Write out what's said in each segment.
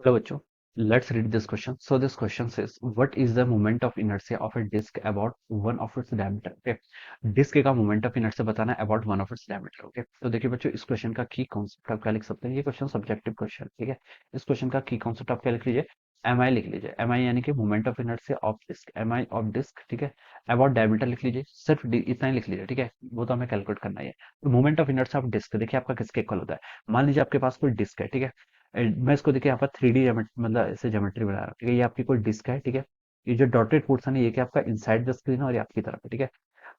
Hello बच्चों, let's read this question. So this question says, what is the moment of inertia of a disk about one of its diameter? Okay, disk का moment of inertia बताना है about one of its diameter. Okay, तो देखिए बच्चों, इस question का की concept आप क्या लिख सकते हैं. ये क्वेश्चन सब्जेक्टिव क्वेश्चन, ठीक है. इस क्वेश्चन का की कॉन्सेप्ट आप क्या लिख लीजिए, एम आई लिख लीजिए. एम आई यानी कि moment of inertia of disk, M I of disk, ठीक है. अबाउट डायमीटर लिख लीजिए, सिर्फ इतना ही लिख लीजिए, ठीक है. वो तो हमें कैलकुलेट करना ही है. तो moment of inertia of disk देखिए आपका किसके इक्वल होता है. मान लीजिए आपके पास कोई डिस्क है, ठीक है. मैं इसको देखिए यहाँ पर 3D मतलब ऐसे ज्योमेट्री बना रहा हूँ, ठीक है. ये आपकी कोई डिस्क है, ठीक है. ये जो डॉटेड पोर्शन है ये क्या आपका इनसाइड द स्क्रीन है और ये आपकी तरफ है, ठीक है.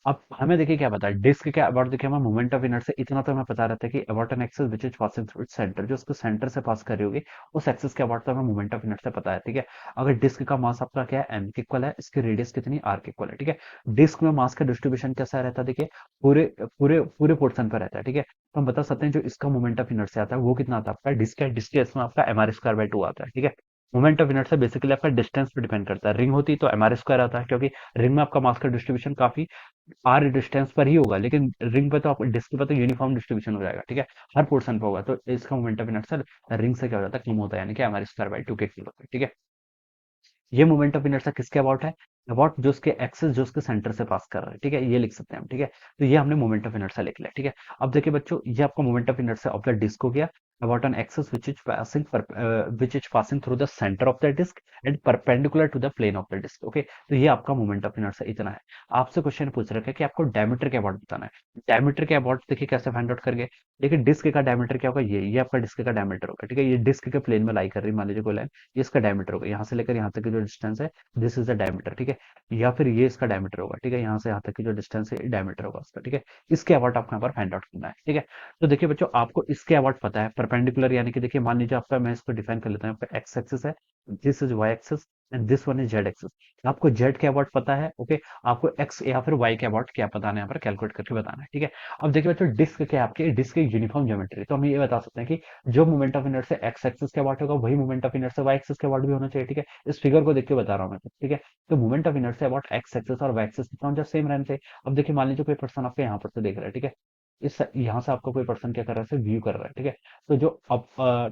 अब हमें देखिए क्या पता है डिस्क के अबाउट, देखिए हमें मोमेंट ऑफ इनर्शिया इतना तो हमें पता रहता है कि about an axis which is passing through its centre, जो उसको सेंटर से पास कर रही होगी उस एक्सिस के अबाउट तो हमें मोमेंट ऑफ इनर्शिया पता है, ठीक है. अगर डिस्क का मास आपका क्या है, एम के इक्वल है, इसकी रेडियस कितनी, आर के इक्वल है, ठीक है. डिस्क में मास का डिस्ट्रीब्यूशन कैसा रहता है, देखिए पूरे पूरे पूरे पोर्शन पर रहता है, ठीक है. तो हम बता सकते हैं जो इसका मोमेंट ऑफ इनर्शिया आता है वो कितना आता है आपका, डिस्क है, डिस्क में आपका M R square by two आता है, ठीक है. मोमेंट ऑफ इनर्शिया बेसिकली आपका डिस्टेंस पे डिपेंड करता है. रिंग होती तो एम आर स्क्वायर आता है, क्योंकि रिंग में आपका मास का डिस्ट्रीब्यूशन काफी आर डिस्टेंस पर ही होगा, लेकिन रिंग पे तो आप डिस्क पे तो यूनिफॉर्म डिस्ट्रीब्यूशन हो जाएगा, ठीक है. हर पोर्शन पे होगा, तो इसका मोमेंट ऑफ इनर्शिया रिंग से क्या हो जाता है, कम होता है, यानी कि हमारे स्क्वायर बाई टू के इक्वल होता है, ठीक है. ये मोमेंट ऑफ इनर्शिया किसके अबाउट है, अबाउट जो उसके एक्सिस जो उसके सेंटर से पास कर रहा है, ठीक है. ये लिख सकते हैं हम, ठीक है. तो ये हमने मोमेंट ऑफ इनर्शिया लिख लिया, ठीक है. अब देखिए बच्चों, ये आपका moment of inertia of the disk हो गया about an axis which is passing through the center of the disk and perpendicular to the plane of the disk. Okay, तो ये आपका मोमेंट ऑफ इनर्शिया इतना है. आपसे क्वेश्चन पूछ रखा है कि आपको डायमीटर के अबाउट बताना है. डायमीटर के अबाउट देखिए कैसे फाइंड आउट करेंगे. देखिए डिस्क का डायमीटर क्या होगा, ये आपका डिस्क का डायमीटर होगा, ठीक है. ये डिस्क के प्लेन में लाई कर रही है, मान लीजिए कोई लाइन, ये इसका डायमीटर होगा. यहाँ से लेकर यहाँ तक की जो डिस्टेंस है, दिस इज द डायमीटर, ठीक है. या फिर ये इसका डायमीटर होगा, ठीक है. यहाँ से यहाँ तक की जो डिस्टेंस है डायमीटर होगा उसका, ठीक है. इसके अबाउट आपको यहाँ पर फाइंड आउट करना है, ठीक है. तो देखिए बच्चों, आपको इसके अबाउट पता है परपेंडिकुलर, यानी कि देखिए मान लीजिए आपका, मैं इसको डिफाइन कर लेता हूँ, आपका एक्स एक्सिस है, this is Y axis and this one is Z axis. आपको जेड के अबाउट पता है, ओके. आपको एक्स या फिर वाई के अबाउट क्या बताना है, यहाँ पर कैलकुलेट करके बताना है, ठीक है. अब देखिए बच्चों, डिस्क क्या है आपके, डिस्क की यूनिफॉर्म ज्योमेट्री, तो हम ये बता सकते हैं कि जो moment of inertia X axis के अबाउट होगा वही moment of inertia Y axis के अबाउट भी होना चाहिए, ठीक है. इस फिगर को देख के बता रहा हूँ मैं, ठीक है. तो moment of inertia about x axis और वाई एक्सिस कितना जब सेम रहना चाहिए. अब देखिए मान लीजिए कोई पर्सन आपके यहाँ पर से देख रहा है, ठीक है. इस यहाँ से आपका कोई पर्सन क्या कर रहा है, व्यू कर रहा है, ठीक है. तो जो अब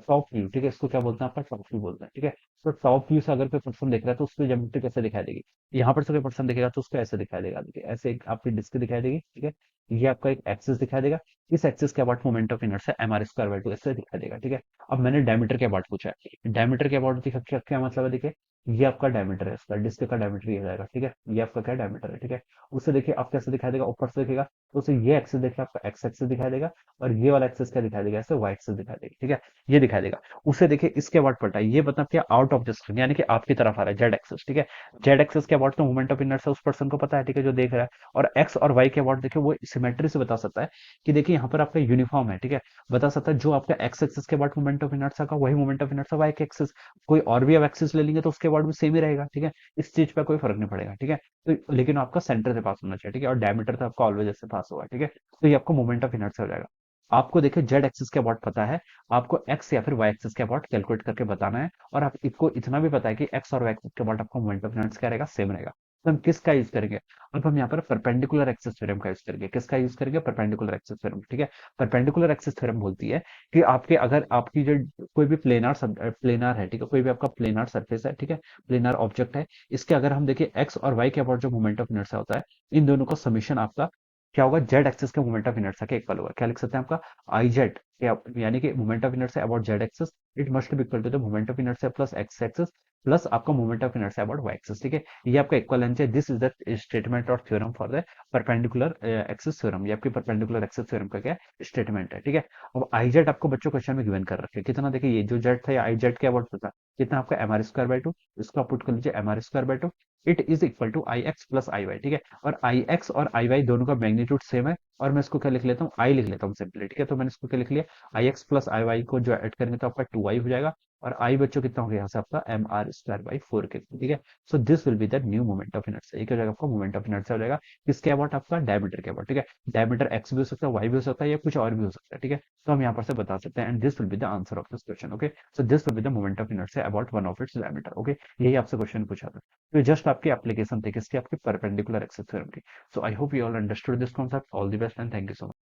टॉप व्यू, ठीक है, इसको क्या बोलते हैं, आपका टॉप व्यू बोलते हैं, ठीक है. तो टॉप व्यू से अगर कोई पर्सन देख रहा है तो उसकी ज्योमेट्री कैसे दिखाई देगी. यहाँ पर से कोई पर्सन दिखेगा तो उसको ऐसे दिखाई देगा, देखिए ऐसे एक आपकी डिस्क दिखाई देगी, ठीक है. ये आपका एक एक्सिस दिखाई देगा. इस एक्सिस के about moment of inertia M R square by two ऐसे दिखाई देगा, ठीक है. अब मैंने डायमीटर के अबाउट पूछा है. डायमीटर के अबाउट दिखा क्या मतलब है, देखिए ये आपका डायमीटर है, इसका डिस्क का डायमीटर ये जाएगा, ठीक है. ये आपका क्या डायमीटर है, ठीक है. उससे देखिए आप कैसे दिखाई देगा, ऊपर से देखेगा तो उसे ये एक्सिस देखिए आपका एक्स एक्सिस दिखाई देगा, और ये वाला एक्सिस क्या दिखाई देगा, ऐसे वाई एक्सिस दिखाई देगी, ठीक है. ये दिखाई देगा. उसे देखिए इसके अबाउट पलटा, ये मतलब क्या, आउट ऑफ द स्क्रीन, यानी कि आपकी तरफ आ रहा है, जेड एक्सिस, ठीक है. जेड एक्सिस के अबाउट तो मूवमेंट ऑफ इनर्शिया उस पर्सन को पता है, ठीक है, जो देख रहा है. और एक्स और वाई के अबाउट देखिए वो सिमेट्री से बता सकता है कि देखिए यहाँ पर आपका यूनिफॉर्म है, ठीक है. बता सकता है जो आपका एक्स एक्सिस के अबाउट मूवमेंट ऑफ इनर्शिया का वही मूवमेंट ऑफ इनर्शिया वाई के एक्सिस. कोई और भी आप एक्सिस ले लेंगे तो उसके अबाउट भी सेम ही रहेगा, ठीक है. इस चीज पे कोई फर्क नहीं पड़ेगा, ठीक है. तो लेकिन आपका सेंटर से पास होना चाहिए, ठीक है, और डायमीटर से आपका ऑलवेज ऐसे पास होगा, ठीक है. तो ये आपको मोमेंट ऑफ इनर्शिया हो जाएगा. आपको देखिए जेड एक्सिस के अबाउट पता है, आपको एक्स या फिर वाई एक्सिस के अबाउट कैलकुलेट करके बताना है. और आप इसको इतना भी पता है कि एक्स और वाई एक्सिस के अबाउट आपका मोमेंट ऑफ इनर्शिया क्या रहेगा, सेम रहेगा. तो हम किसका यूज करेंगे, अब हम यहाँ पर परपेंडिकुलर एक्सिस थ्योरम का यूज करेंगे. किसका यूज करेंगे, परपेंडिकुलर एक्सिस थ्योरम, ठीक है. परपेंडिकुलर एक्सिस थ्योरम बोलती है कि आपके अगर आपकी जो कोई भी प्लेनार है, ठीक है, कोई भी आपका प्लेनार सरफेस है, ठीक है, प्लेनार ऑब्जेक्ट है, इसके अगर हम देखिए एक्स और वाई के अबाउट जो मोमेंट ऑफ इनर्शिया होता है, इन दोनों का समीशन आपका क्या होगा, जेड एक्सिस के मोमेंट ऑफ इनर्शिया के इक्वल होगा. क्या लिख सकते हैं आपका, आई जेड, यानी कि moment of inertia about Z axis, it must be equal to the moment of inertia plus X axis plus आपका moment of inertia about Y axis, ठीक है. ये आपका इक्वलेंस है. दिस इज द स्टेटमेंट और theorem for the perpendicular axis theorem. ये आपकी perpendicular axis theorem का क्या स्टेटमेंट है, ठीक है. अब आई जेड आपको बच्चों क्वेश्चन में गिवन कर रखे हैं कितना, देखिए ये जो जेड था, आई जेड के अबाउट था कितना आपका, M R square by two. इसको आप पुट कर लीजिए M R square by two, it is equal to I X plus I Y, ठीक है. और आई एक्स और आई वाई दोनों का मैग्नीट्यूड सेम है, और मैं इसको क्या लिख लेता हूँ, आई लिख लेता हूँ सिंपली, ठीक है. तो मैंने इसको क्या लिख लिया, आई एक्स प्लस आई वाई को जो ऐड करेंगे तो आपका टू आई हो जाएगा. और आई बच्चों कितना हो गया यहाँ से आपका M R square by four के, ठीक है. So this will be the new moment of inertia. ये क्या हो जाएगा आपका, मोमेंट ऑफ इनर्शिया हो जाएगा. किसके अबाउट, आपका डायमीटर के अबाउट, ठीक है. डायमीटर एक्स भी हो सकता है, वाई भी हो सकता है, या कुछ और भी हो सकता है, ठीक है. तो हम यहाँ पर से बता सकते हैं, and this will be the answer of this question. Okay, so this will be the moment of inertia about one of its diameter. Okay, यही आपसे क्वेश्चन पूछा था. तो जस्ट आपकी एप्लीकेशन थी किसकी, आपकी परपेंडिकुलर एक्सिस थ्योरम की. So I hope you all understood this concept. All the best and thank you so much.